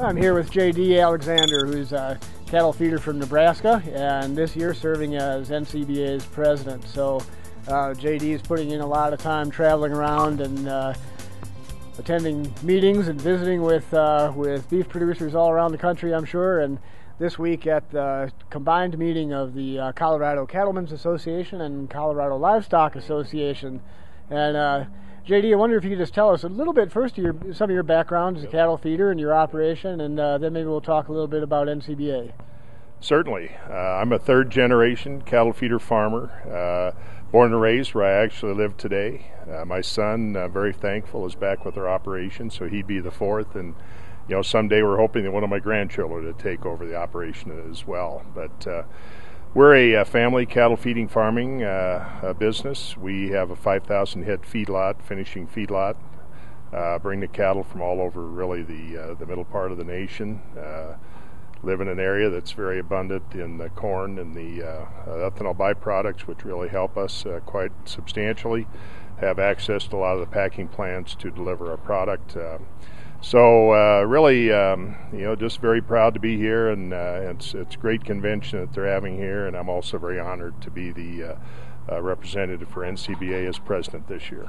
I'm here with J.D. Alexander, who's a cattle feeder from Nebraska, and this year serving as NCBA's president. So J.D. is putting in a lot of time traveling around and attending meetings and visiting with beef producers all around the country, I'm sure. And this week at the combined meeting of the Colorado Cattlemen's Association and Colorado Livestock Association. And J.D., I wonder if you could just tell us a little bit first some of your background as a cattle feeder and your operation, and then maybe we'll talk a little bit about NCBA. Certainly. I'm a third-generation cattle feeder farmer, born and raised where I actually live today. My son, very thankful, is back with our operation, so he'd be the fourth, and someday we're hoping that one of my grandchildren to take over the operation as well. But we're a family cattle feeding farming business. We have a 5,000 head feedlot, finishing feedlot. Bring the cattle from all over really the middle part of the nation. Live in an area that's very abundant in the corn and the ethanol byproducts, which really help us quite substantially. Have access to a lot of the packing plants to deliver our product. So really, just very proud to be here, and it's a great convention that they're having here, and I'm also very honored to be the representative for NCBA as president this year.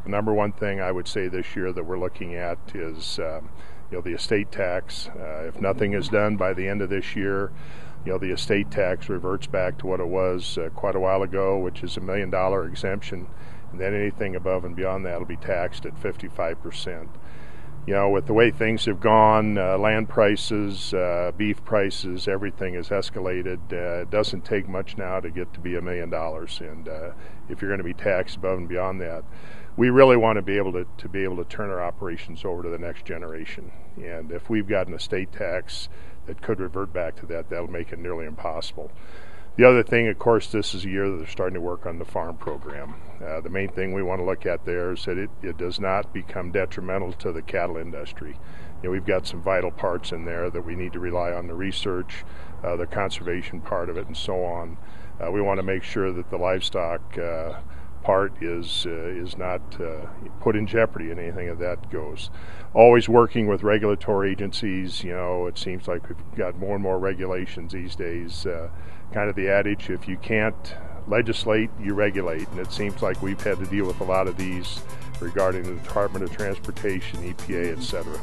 The number one thing I would say this year that we're looking at is the estate tax. If nothing is done by the end of this year, the estate tax reverts back to what it was quite a while ago, which is $1 million exemption, and then anything above and beyond that will be taxed at 55%. With the way things have gone, land prices, beef prices, everything has escalated. It doesn't take much now to get to be $1 million, and if you're going to be taxed above and beyond that, we really want to be able to turn our operations over to the next generation. And if we've got an estate tax that could revert back to that, that'll make it nearly impossible. The other thing, of course, this is a year that they're starting to work on the farm program. The main thing we want to look at there is that it does not become detrimental to the cattle industry. We've got some vital parts in there that we need to rely on the research, the conservation part of it, and so on. We want to make sure that the livestock part is not put in jeopardy in anything of that goes. Always working with regulatory agencies. It seems like we've got more and more regulations these days. Kind of the adage, if you can't legislate, you regulate, and it seems like we've had to deal with a lot of these regarding the Department of Transportation, EPA, etc.